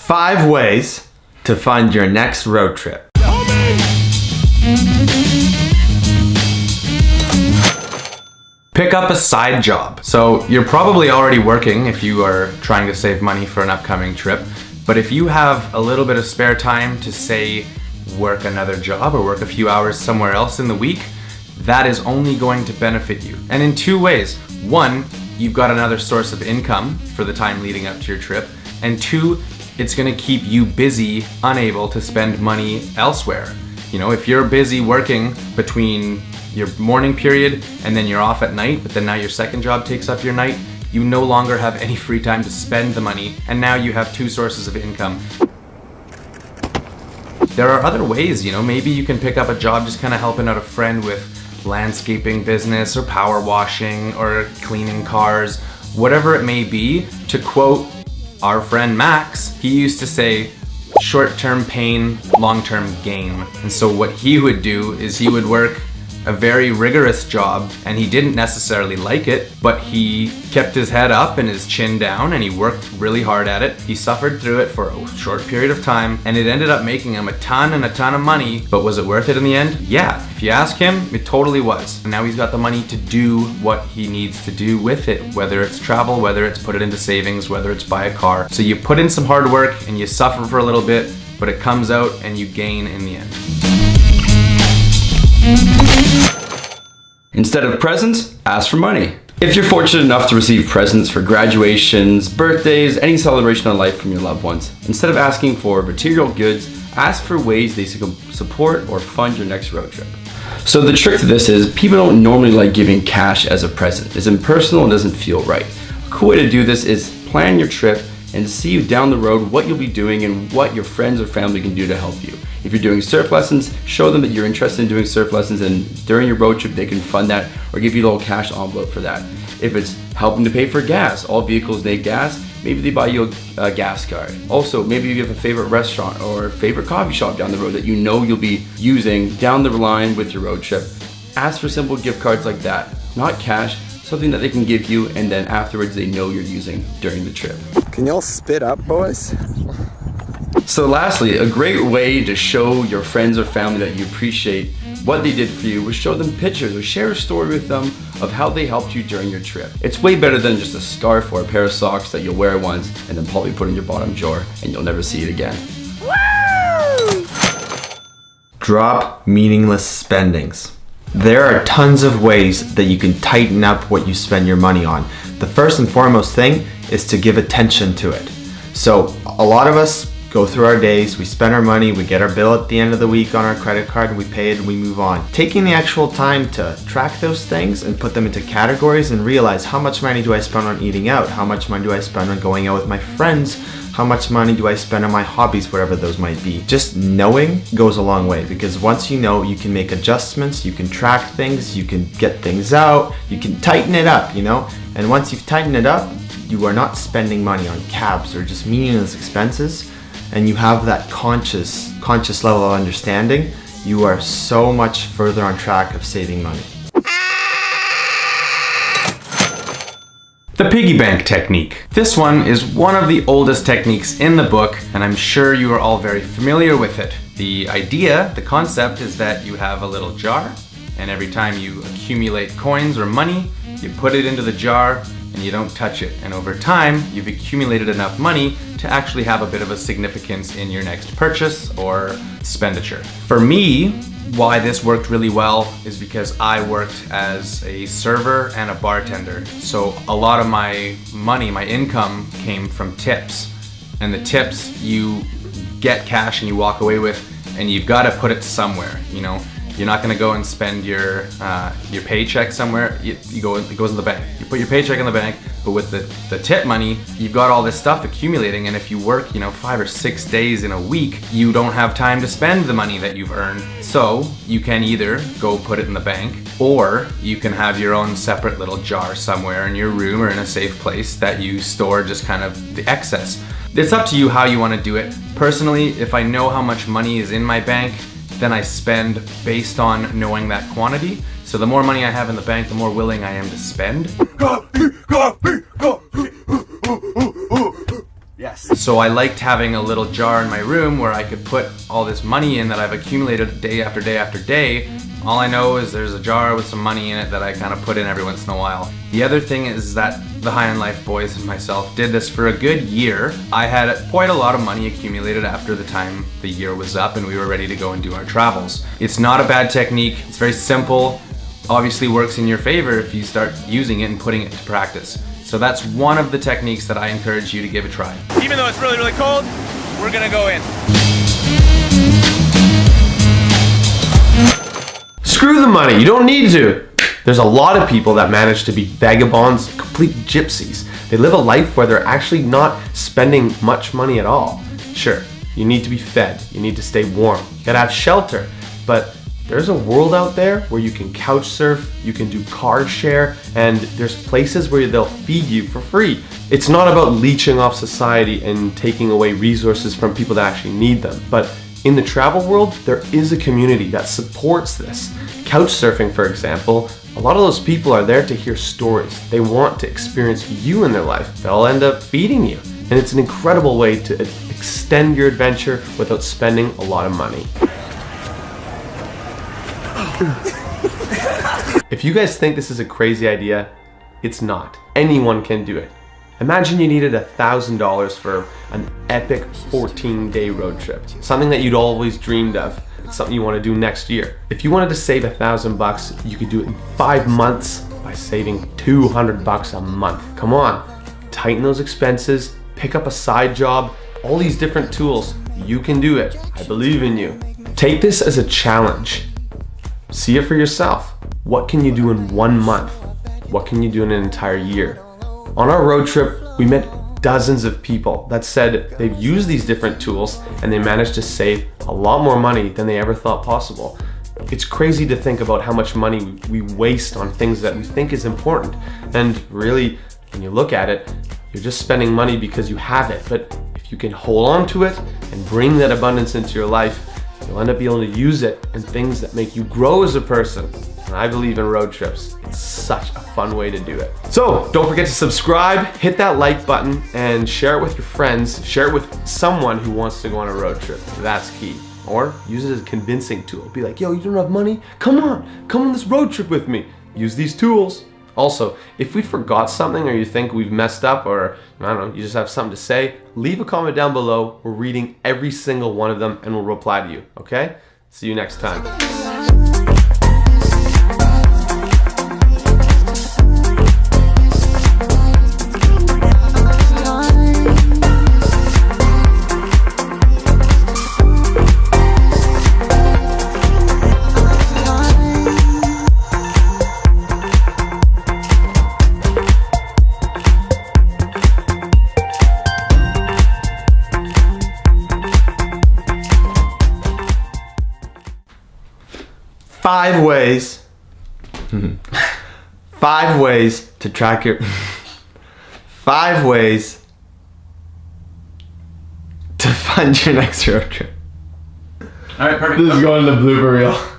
5 ways to fund your next road trip. Pick up a side job. So you're probably already working if you are trying to save money for an upcoming trip. But if you have a little bit of spare time to, say, work another job or work a few hours somewhere else in the week, that is only going to benefit you. And in 2 ways. 1, you've got another source of income for the time leading up to your trip. And 2, it's gonna keep you busy, unable to spend money elsewhere. You know, if you're busy working between your morning period and then you're off at night, but then now your second job takes up your night, you no longer have any free time to spend the money, and now you have 2 sources of income. There are other ways, you know, maybe you can pick up a job just kind of helping out a friend with landscaping business or power washing or cleaning cars, whatever it may be. To quote our friend Max, he used to say, short-term pain, long-term gain. And so what he would do is he would work a very rigorous job, and he didn't necessarily like it, but he kept his head up and his chin down and he worked really hard at it. He suffered through it for a short period of time, and it ended up making him a ton of money. But was it worth it in the end? Yeah, if you ask him, it totally was. And now he's got the money to do what he needs to do with it, whether it's travel, whether it's put it into savings, whether it's buy a car. So you put in some hard work and you suffer for a little bit, but it comes out and you gain in the end. Instead of presents, ask for money. If you're fortunate enough to receive presents for graduations, birthdays, any celebration of life from your loved ones, instead of asking for material goods, ask for ways they support or fund your next road trip. So the trick to this is, people don't normally like giving cash as a present. It's impersonal and doesn't feel right. A cool way to do this is plan your trip and see down the road what you'll be doing and what your friends or family can do to help you. If you're doing surf lessons, show them that you're interested in doing surf lessons, and during your road trip they can fund that or give you a little cash envelope for that. If it's helping to pay for gas, all vehicles need gas, maybe they buy you a gas card. Also, maybe you have a favorite restaurant or favorite coffee shop down the road that you know you'll be using down the line with your road trip. Ask for simple gift cards like that, not cash, something that they can give you and then afterwards they know you're using during the trip. Can y'all spit up, boys? So lastly, a great way to show your friends or family that you appreciate what they did for you was show them pictures or share a story with them of how they helped you during your trip. It's way better than just a scarf or a pair of socks that you'll wear once and then probably put in your bottom drawer and you'll never see it again. Woo! Drop meaningless spendings. There are tons of ways that you can tighten up what you spend your money on. The first and foremost thing is to give attention to it. So a lot of us go through our days, we spend our money, we get our bill at the end of the week on our credit card, we pay it and we move on. Taking the actual time to track those things and put them into categories and realize, how much money do I spend on eating out? How much money do I spend on going out with my friends? How much money do I spend on my hobbies, whatever those might be? Just knowing goes a long way, because once you know, you can make adjustments, you can track things, you can get things out, you can tighten it up, you know? And once you've tightened it up, you are not spending money on cabs or just meaningless expenses, and you have that conscious level of understanding, you are so much further on track of saving money. The piggy bank technique. This one is one of the oldest techniques in the book, and I'm sure you are all very familiar with it. The idea, the concept, is that you have a little jar, and every time you accumulate coins or money, you put it into the jar and you don't touch it. And over time, you've accumulated enough money to actually have a bit of a significance in your next purchase or expenditure. For me, why this worked really well is because I worked as a server and a bartender. So a lot of my money, my income, came from tips. And the tips you get cash and you walk away with, and you've got to put it somewhere, you know? You're not gonna go and spend your paycheck somewhere. It goes in the bank. You put your paycheck in the bank, but with the tip money, you've got all this stuff accumulating, and if you work, 5 or 6 days in a week, you don't have time to spend the money that you've earned. So you can either go put it in the bank, or you can have your own separate little jar somewhere in your room or in a safe place that you store just kind of the excess. It's up to you how you wanna do it. Personally, if I know how much money is in my bank, then I spend based on knowing that quantity. So the more money I have in the bank, the more willing I am to spend. Yes. So I liked having a little jar in my room where I could put all this money in that I've accumulated day after day after day. All I know is there's a jar with some money in it that I kind of put in every once in a while. The other thing is that the High on Life boys and myself did this for a good year. I had quite a lot of money accumulated after the time the year was up and we were ready to go and do our travels. It's not a bad technique, it's very simple, obviously works in your favor if you start using it and putting it to practice. So that's one of the techniques that I encourage you to give a try. Even though it's really, really cold, we're gonna go in. Screw the money, you don't need to. There's a lot of people that manage to be vagabonds, complete gypsies. They live a life where they're actually not spending much money at all. Sure, you need to be fed, you need to stay warm, you gotta have shelter, but there's a world out there where you can couch surf, you can do car share, and there's places where they'll feed you for free. It's not about leeching off society and taking away resources from people that actually need them, but in the travel world, there is a community that supports this. Couch surfing, for example, a lot of those people are there to hear stories. They want to experience you in their life. They'll end up feeding you. And it's an incredible way to extend your adventure without spending a lot of money. If you guys think this is a crazy idea, it's not. Anyone can do it. Imagine you needed $1,000 for an epic 14-day road trip. Something that you'd always dreamed of. It's something you want to do next year. If you wanted to save $1,000, you could do it in 5 months by saving $200 a month. Come on, tighten those expenses, pick up a side job, all these different tools. You can do it. I believe in you. Take this as a challenge. See it for yourself. What can you do in 1 month? What can you do in an entire year? On our road trip, we met dozens of people that said they've used these different tools and they managed to save a lot more money than they ever thought possible. It's crazy to think about how much money we waste on things that we think is important. And really, when you look at it, you're just spending money because you have it. But if you can hold on to it and bring that abundance into your life, you'll end up being able to use it in things that make you grow as a person. And I believe in road trips. It's such a fun way to do it. So don't forget to subscribe, hit that like button, and share it with your friends. Share it with someone who wants to go on a road trip. That's key. Or use it as a convincing tool. Be like, yo, you don't have money? Come on this road trip with me. Use these tools. Also, if we forgot something or you think we've messed up or, I don't know, you just have something to say, leave a comment down below. We're reading every single one of them and we'll reply to you, okay? See you next time. 5 ways. 5 ways to track your 5 ways to fund your next road trip. All right, perfect. This is going to the blooper reel.